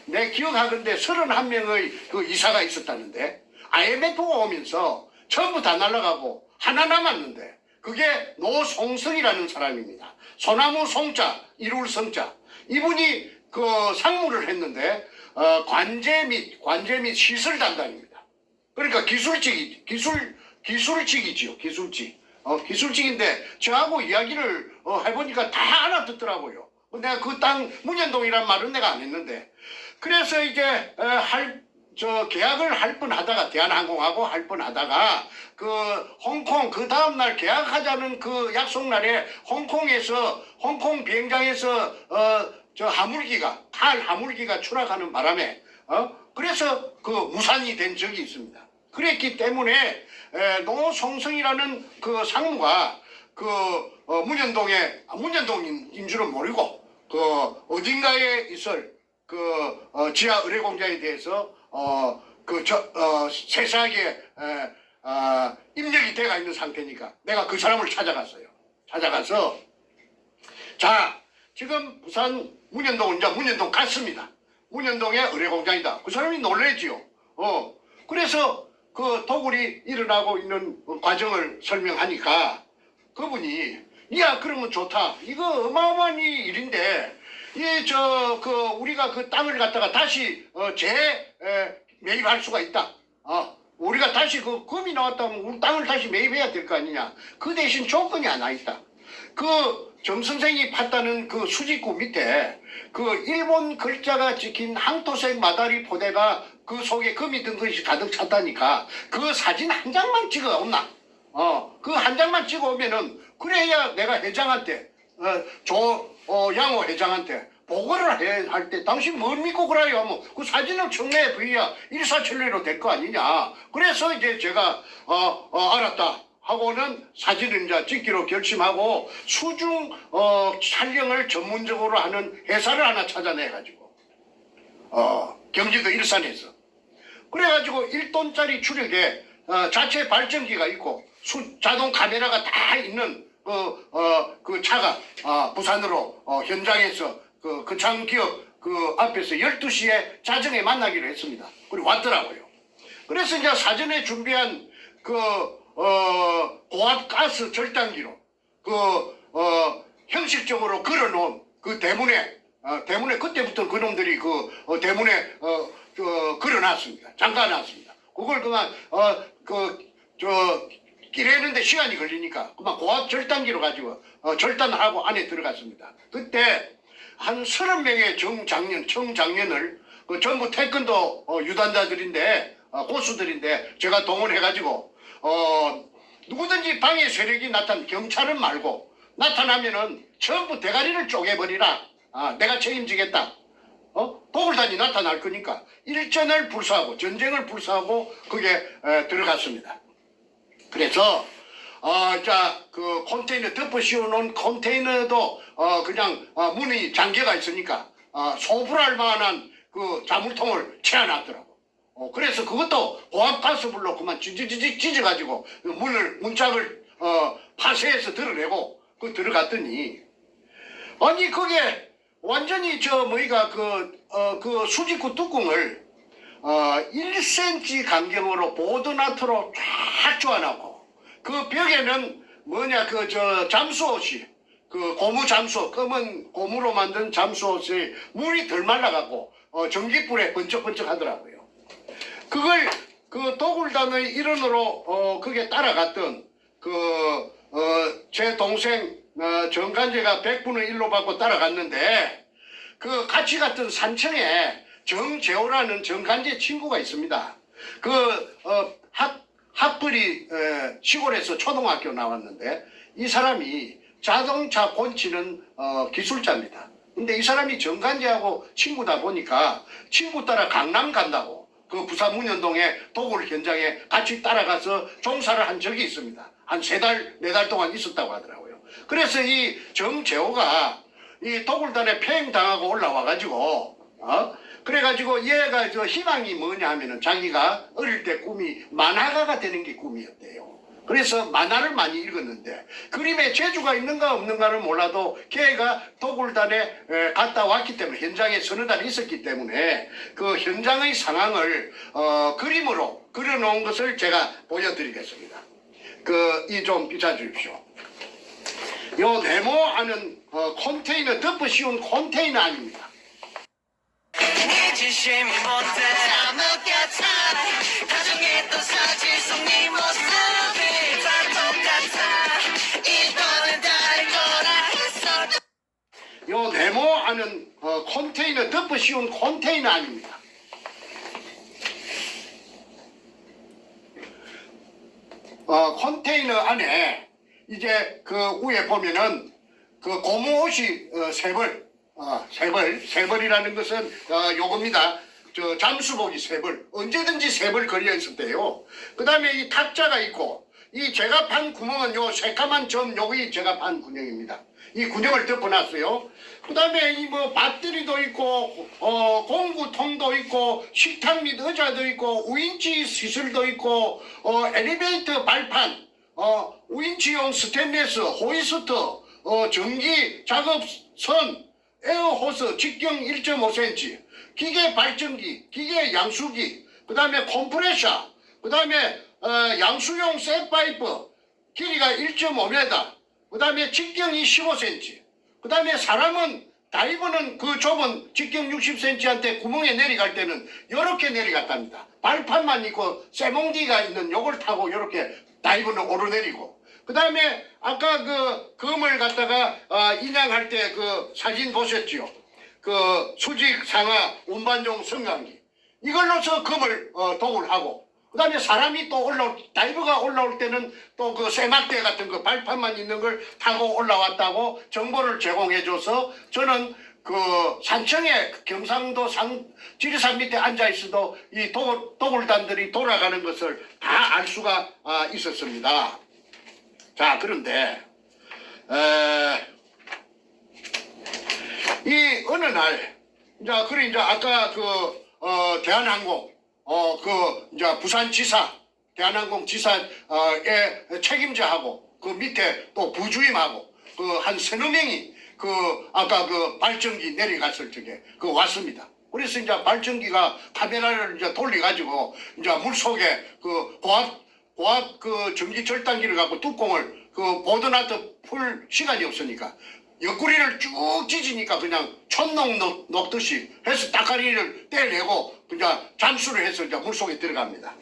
내 기억하건대 31명의 그 이사가 있었다는데 IMF가 오면서 전부 다 날아가고 하나 남았는데 그게 노송성이라는 사람입니다. 소나무 송자, 이룰 성자. 이분이 그 상무를 했는데 관제 및 시설 담당입니다. 그러니까 기술직이지요. 기술직인데 저하고 이야기를 해보니까 다 알아듣더라고요. 내가 그 땅 문현동이란 말은 내가 안 했는데 그래서 이제 계약을 할 뻔하다가 대한항공하고 할 뻔하다가 그 홍콩 그 다음날 계약하자는 그 약속날에 홍콩 비행장에서 칼 하물기가 추락하는 바람에 그래서 그 무산이 된 적이 있습니다. 그랬기 때문에 노송성이라는 그 상무가 그 문현동인 줄은 모르고 그 어딘가에 있을 그 지하 의뢰공장에 대해서 세세하게 입력이 돼가 있는 상태니까 내가 그 사람을 찾아갔어요. 찾아가서 자 지금 부산 문현동 이제 문현동 갔습니다. 문현동의 의뢰공장이다. 그 사람이 놀랬지요. 그래서 그 도굴이 일어나고 있는 과정을 설명하니까 그분이 야 그러면 좋다. 이거 어마어마한 일인데 우리가 그 땅을 갖다가 다시 매입할 수가 있다. 우리가 다시 그 금이 나왔다면 우리 땅을 다시 매입해야 될 거 아니냐. 그 대신 조건이 하나 있다. 그 정 선생이 팠다는 그 수직구 밑에 그 일본 글자가 찍힌 항토색 마다리 포대가 그 속에 금이 든 것이 가득 찼다니까 그 사진 한 장만 찍어 온나. 그 한 장만 찍어 오면은 그래야 내가 회장한테 양호 회장한테 보고를 할 때 당신 뭘 믿고 그래요 하면 그 사진을 청내에 부여야 일사천리로 될 거 아니냐. 그래서 이제 제가 알았다 하고는 사진을 이제 찍기로 결심하고 수중 촬영을 전문적으로 하는 회사를 하나 찾아내 가지고 경기도 일산에서 그래가지고 1톤짜리 추력에 자체 발전기가 있고 자동 카메라가 다 있는 그 차가 부산으로 현장에서 그 거창기업 그 앞에서 12시에 자정에 만나기로 했습니다. 그리고 왔더라고요. 그래서 이제 사전에 준비한 고압가스 절단기로 형식적으로 걸어놓은 그 대문에 그때부터 그놈들이 대문에 걸어놨습니다. 잠가놨습니다. 그걸 그만 끼래는데 시간이 걸리니까 그만 고압 절단기로 가지고 절단하고 안에 들어갔습니다. 그때 한 30명의 청장년을 전부 태권도 유단자들인데 고수들인데 제가 동원해가지고 누구든지 방해 세력이 경찰은 말고 나타나면은 전부 대가리를 쪼개버리라. 내가 책임지겠다. 도굴단이 나타날 거니까 일전을 불사하고 전쟁을 불사하고 그게 들어갔습니다. 그래서 그 컨테이너 덮어 씌워놓은 컨테이너도 그냥 문이 잠겨가 있으니까 소불할 만한 그 자물통을 채워놨더라고. 그래서 그것도 고압가스불로 그만 찢어가지고 문짝을 파쇄해서 드러내고 들어갔더니 아니 그게 완전히 그 수직구 뚜껑을 1cm 간격으로 보드나트로 쫙 쪼아놓고 그 벽에는 잠수옷이 고무 잠수옷 검은 고무로 만든 잠수옷에 물이 덜 말라갖고 전기불에 번쩍번쩍 하더라고요. 그걸 그 도굴단의 일원으로 그게 따라갔던 제 동생 정간제가 100분의 1로 받고 따라갔는데 그 같이 갔던 산청에 정재호라는 정간제 친구가 있습니다. 학벌이 시골에서 초등학교 나왔는데 이 사람이 자동차 고치는 기술자입니다. 근데 이 사람이 정간제하고 친구다 보니까 친구 따라 강남 간다고 그 부산 문현동에 도굴 현장에 같이 따라가서 종사를 한 적이 있습니다. 한 3달, 4달 동안 있었다고 하더라고요. 그래서 이 정재호가 이 도굴단에 폐행당하고 올라와가지고 그래가지고 얘가 저 희망이 뭐냐 하면은 자기가 어릴 때 꿈이 만화가가 되는 게 꿈이었대요. 그래서 만화를 많이 읽었는데 그림에 재주가 있는가 없는가는 몰라도 걔가 도굴단에 갔다 왔기 때문에 현장에 서너 달 있었기 때문에 그 현장의 상황을 그림으로 그려놓은 것을 제가 보여드리겠습니다. 이 좀 비춰주십시오. 요 네모 안은 컨테이너 덮어 씌운 컨테이너 아닙니다. 네 진심이 못돼 암흑 같아 가정했던 사실 속 네 모습이 다 똑같아 이번엔 다를 거라 했어 요 네모 안은 컨테이너 덮어 씌운 컨테이너 아닙니다. 컨테이너 안에 이제 그 위에 보면은 그 고무 옷이 세 벌이라는 것은 요겁니다. 저 잠수복이 세 벌, 언제든지 세 벌 걸려 있었대요. 그 다음에 이 탁자가 있고 이 제가 판 구멍은 요 새까만 점 요기 제가 판 구멍입니다. 이 구멍을 덮어놨어요. 그 다음에 이 뭐 배터리도 있고 공구통도 있고 식탁 및 의자도 있고 우인치 시술도 있고 엘리베이터 발판 우인치용 스테인리스 호이스트 전기 작업선 에어호스 직경 1.5cm 기계 발전기 기계 양수기 그 다음에 컴프레셔 그 다음에 양수용 셋파이프 길이가 1.5m 그 다음에 직경이 15cm 그 다음에 사람은 다이버는 그 좁은 직경 60cm한테 구멍에 내려갈 때는 이렇게 내려갔답니다. 발판만 있고 쇠몽디가 있는 요걸 타고 이렇게 다이버는 오르내리고 그 다음에 아까 그 검을 갖다가 인양할 때 그 사진 보셨죠? 그 수직 상하 운반용 성강기 이걸로서 검을 독을 하고 그 다음에 사람이 또 다이버가 올라올 때는 또 그 쇠막대 같은 그 발판만 있는 걸 타고 올라왔다고 정보를 제공해줘서 저는 그 산청에 경상도 지리산 밑에 앉아 있어도 이 도굴단들이 돌아가는 것을 다 알 수가 있었습니다. 자, 그런데 이 어느 날 이제 아까 대한항공 이제 부산지사 대한항공 지사의 책임자하고 그 밑에 또 부주임하고 그 한 서너 명이 아까 발전기 내려갔을 적에 왔습니다. 그래서 이제 발전기가 카메라를 이제 돌려가지고 이제 물 속에 고압 전기 절단기를 갖고 뚜껑을 보드나트 풀 시간이 없으니까 옆구리를 쭉 찢으니까 그냥 촛농 녹듯이 해서 따까리를 떼내고 그냥 잠수를 해서 이제 물 속에 들어갑니다.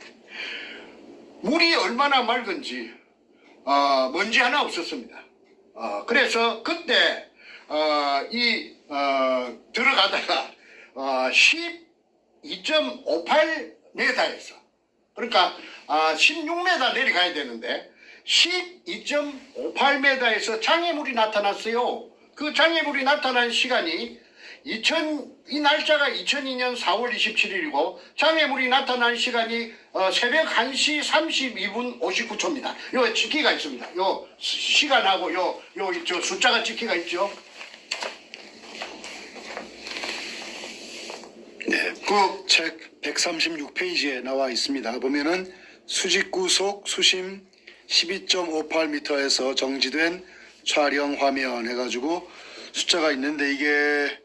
물이 얼마나 맑은지 먼지 하나 없었습니다. 그래서 그때 들어가다가 12.58m에서 그러니까 16m 내려가야 되는데 12.58m에서 장애물이 나타났어요. 그 장애물이 나타난 시간이 이 날짜가 2002년 4월 27일이고 장애물이 나타난 시간이 새벽 1시 32분 59초입니다. 요 찍기가 있습니다. 요 시간하고 요 숫자가 찍기가 있죠. 네, 책 136페이지에 나와 있습니다. 보면은 수직구속 수심 12.58m에서 정지된 촬영 화면 해가지고 숫자가 있는데 이게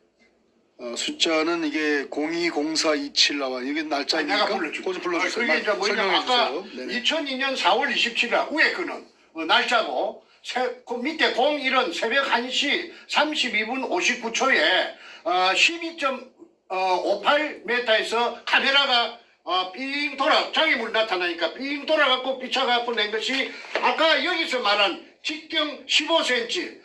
숫자는 이게 020427 나와. 이게 날짜입니까? 내가 불러줄게. 그거 좀 불러주세요. 그게 이제 뭐냐면 아까 주세요. 2002년 4월 27일 위에 거는 날짜고 그 밑에 01은 새벽 1시 32분 59초에 12.58m에서 카메라가 삥 장애물 나타나니까 삥 돌아갖고 비춰갖고 낸 것이 아까 여기서 말한 직경 15cm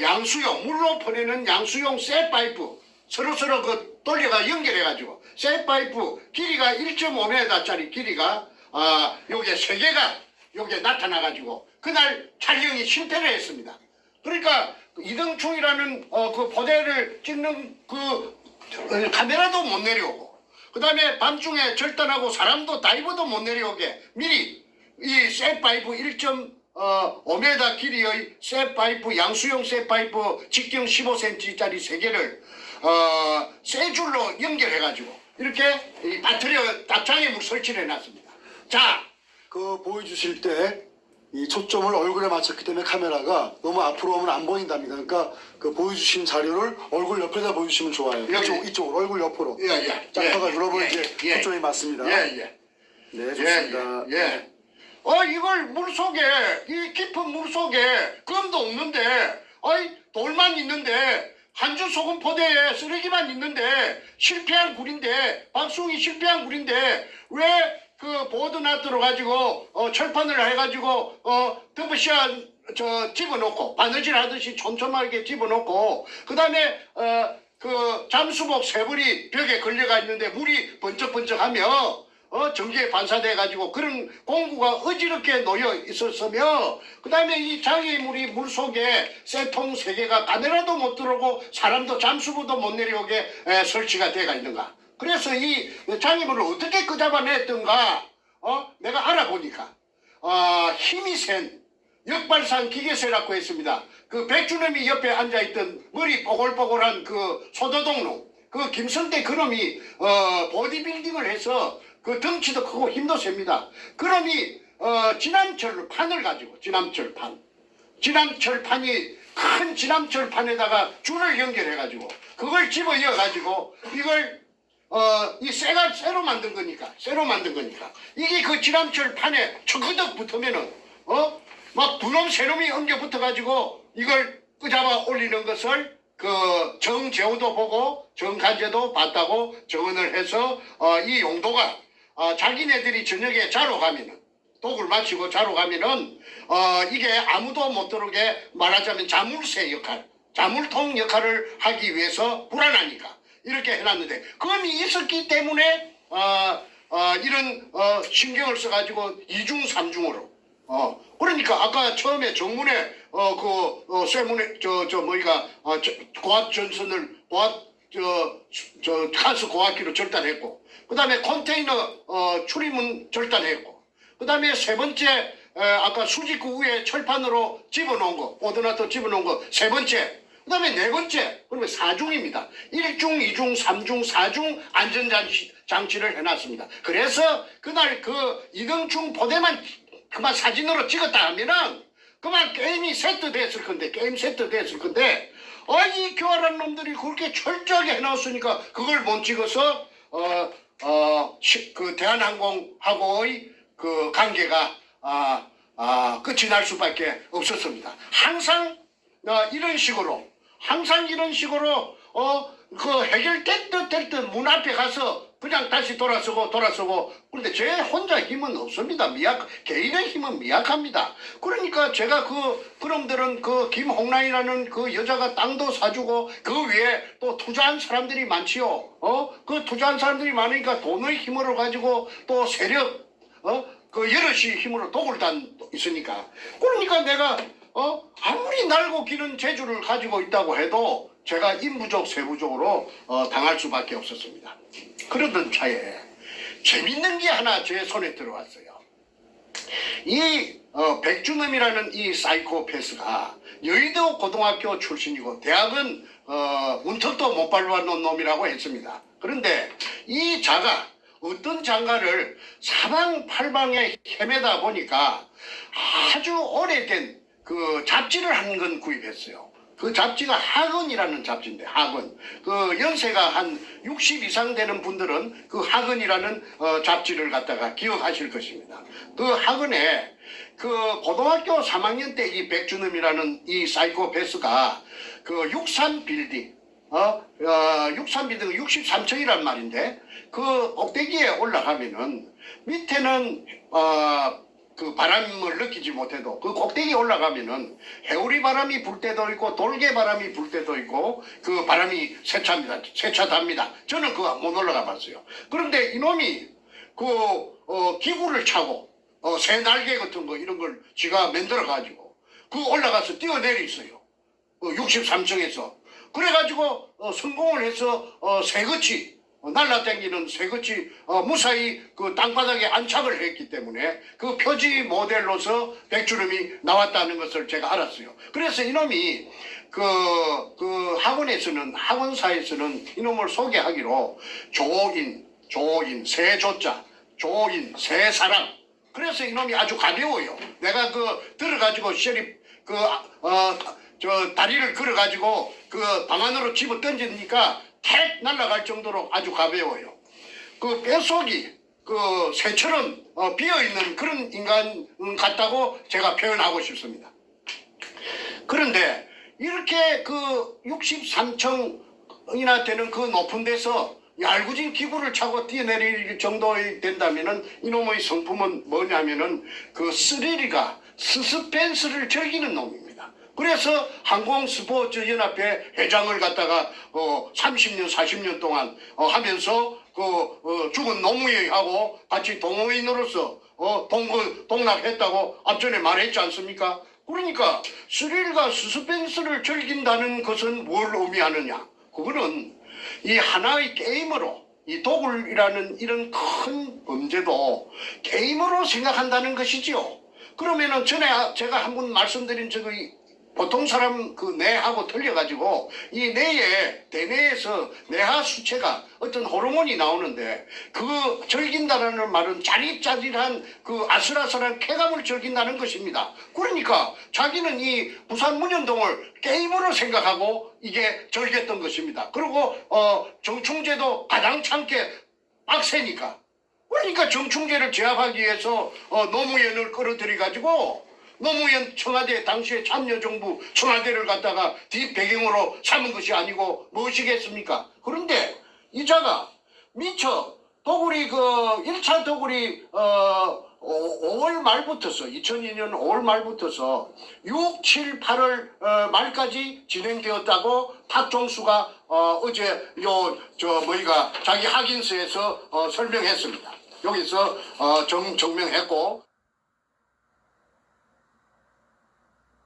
양수용 물로 퍼내는 양수용 쇠파이프 서로서로 돌려가 연결해가지고 쇠파이프 길이가 1.5m짜리 길이가 요게 세 개가 요게 나타나가지고 그날 촬영이 실패를 했습니다. 그러니까 이등충이라는 그 포대를 찍는 카메라도 못 내려오고 그 다음에 밤중에 절단하고 사람도 다이버도 못 내려오게 미리 이 쇠파이프 1.5m 길이의 쇠파이프 양수용 쇠파이프 직경 15cm짜리 3개를 쇠 줄로 연결해가지고 이렇게 이 배터리 장애물 설치를 해놨습니다. 자, 그 보여주실 때 이 초점을 얼굴에 맞췄기 때문에 카메라가 너무 앞으로 오면 안 보인답니다. 그러니까 그 보여주신 자료를 얼굴 옆에다 보여주시면 좋아요. 이쪽으로 얼굴 옆으로. 예. 짝파가 눌러보면 이제 예. 초점이 맞습니다. 예. 네, 좋습니다. 예. 이걸 물속에, 이 깊은 물속에 금도 없는데, 돌만 있는데, 한주 소금 포대에 쓰레기만 있는데, 실패한 굴인데, 박숭이 실패한 굴인데, 왜 그 보드나 들어가지고, 철판을 해가지고, 드부시아, 집어넣고, 바느질 하듯이 촘촘하게 집어넣고, 그 다음에, 그 잠수복 쇠불이 벽에 걸려가 있는데, 물이 번쩍번쩍하며, 전기에 반사돼 가지고 그런 공구가 어지럽게 놓여 있었으며 그 다음에 이 장애물이 물속에 쇠통 3개가 카메라도 못 들어오고 사람도 잠수부도 못 내려오게 설치가 되어 있는가. 그래서 이 장애물을 어떻게 끄잡아냈던가 내가 알아보니까 힘이 센 역발상 기계쇠라고 했습니다. 그 백주놈이 옆에 앉아있던 머리 뽀글뽀글한 그 소도동놈 그 김선대 그놈이 보디빌딩을 해서 그 덩치도 크고 힘도 셉니다. 그러니 지남철판을 가지고 지남철판이 큰 지남철판에다가 줄을 연결해 가지고 그걸 집어이어 가지고 이걸 이 쇠로 만든 거니까 이게 그 지남철판에 척그덕 붙으면은 막 두 놈 세 놈이 엉겨 붙어 가지고 이걸 끄잡아 올리는 것을 그 정재호도 보고 정간제도 봤다고 정언을 해서 이 용도가 자기네들이 저녁에 자러 가면은 독을 마치고 자러 가면은 이게 아무도 못 들어오게 말하자면 자물쇠 역할 자물통 역할을 하기 위해서 불안하니까 이렇게 해놨는데 금이 있었기 때문에 이런 신경을 써가지고 이중 삼중으로 그러니까 아까 처음에 정문에 쇠문에 고압 전선을 가스 고압기로 절단했고 그 다음에 컨테이너 출입문 절단했고 그 다음에 세 번째 아까 수직구 위에 철판으로 집어넣은 거 보드나토 집어넣은 거 세 번째 그 다음에 네 번째 그러면 4중입니다. 1중, 2중, 3중, 4중 안전장치를 해놨습니다. 그래서 그날 그 이등충 포대만 그만 사진으로 찍었다 하면은 그만 게임이 세트됐을 건데 이 교활한 놈들이 그렇게 철저하게 해놨으니까 그걸 못 찍어서 그 대한항공하고의 그 관계가 끝이 날 수밖에 없었습니다. 항상 이런 식으로 그 해결될 듯 문 앞에 가서 그냥 다시 돌아서고 그런데 제 혼자 힘은 없습니다. 개인의 힘은 미약합니다. 그러니까 제가 그놈들은 그 김홍란이라는 그 여자가 땅도 사주고 그 위에 또 투자한 사람들이 많지요. 그 투자한 사람들이 많으니까 돈의 힘으로 가지고 또 세력 그 여럿이 힘으로 독을 단 있으니까 그러니까 내가 아무리 날고 기는 재주를 가지고 있다고 해도 제가 인부족 세부족으로 당할 수밖에 없었습니다. 그러던 차에 재밌는 게 하나 제 손에 들어왔어요. 이 백준엄이라는 이 사이코패스가 여의도 고등학교 출신이고 대학은 문턱도 못 밟아놓은 놈이라고 했습니다. 그런데 이 자가 어떤 장가를 사방팔방에 헤매다 보니까 아주 오래된 그 잡지를 한 권 구입했어요. 그 잡지가 학언이라는 잡지인데 학언. 그 연세가 한 60 이상 되는 분들은 그 학언이라는 잡지를 갖다가 기억하실 것입니다. 그 학언에 그 고등학교 3학년 때 이 백준엄이라는 이 사이코패스가 그 63빌딩 63빌딩 63층이란 말인데 그 꼭대기에 올라가면은 밑에는 그 바람을 느끼지 못해도 그 꼭대기에 올라가면은 해오리 바람이 불 때도 있고 돌개 바람이 불 때도 있고 그 바람이 세차답니다. 저는 그거 못 올라가 봤어요. 그런데 이놈이 그 기구를 차고 새 날개 같은 거 이런 걸 지가 만들어 가지고 그 올라가서 뛰어내렸어요. 63층에서 그래가지고 성공을 해서 새거치 날라다니는 새같이 무사히 그 땅바닥에 안착을 했기 때문에 그 표지 모델로서 백주름이 나왔다는 것을 제가 알았어요. 그래서 이놈이 그 학원사에서는 이놈을 소개하기로 조인, 새조자, 조인, 새사랑. 그래서 이놈이 아주 가벼워요. 내가 들어가지고 다리를 걸어가지고 그 방 안으로 집어 던지니까 탁 날아갈 정도로 아주 가벼워요. 그 뼛속이 새처럼 비어있는 그런 인간 같다고 제가 표현하고 싶습니다. 그런데 이렇게 63층이나 되는 그 높은 데서 얄궂은 기구를 차고 뛰어내릴 정도 된다면은 이놈의 성품은 뭐냐면은 스릴이가 스스펜스를 즐기는 놈입니다. 그래서 항공스포츠연합회 회장을 갖다가 30년 40년 동안 하면서 죽은 노무현하고 같이 동호인으로서 동락했다고 앞전에 말했지 않습니까? 그러니까 스릴과 스스펜스를 즐긴다는 것은 뭘 의미하느냐? 그거는 이 하나의 게임으로 이 도굴이라는 이런 큰 범죄도 게임으로 생각한다는 것이지요. 그러면은 전에 제가 한번 말씀드린 보통 사람 뇌하고 틀려가지고 이 대뇌에서 뇌하 수체가 어떤 호르몬이 나오는데 즐긴다라는 말은 짜릿짜릿한 아슬아슬한 쾌감을 즐긴다는 것입니다. 그러니까 자기는 이 부산 문현동을 게임으로 생각하고 이게 즐겼던 것입니다. 그리고 정충제도 가당찮게 빡세니까. 그러니까 정충제를 제압하기 위해서 노무현을 끌어들여가지고 노무현 청와대 당시에 참여정부 청와대를 갖다가 뒷배경으로 삼은 것이 아니고 무엇이겠습니까? 그런데 이자가 미처 도굴이 1차 도굴이 5월 말부터서 2002년 5월 말부터서 6, 7, 8월 말까지 진행되었다고 탁종수가 어제 자기 확인서에서 설명했습니다. 여기서 정명했고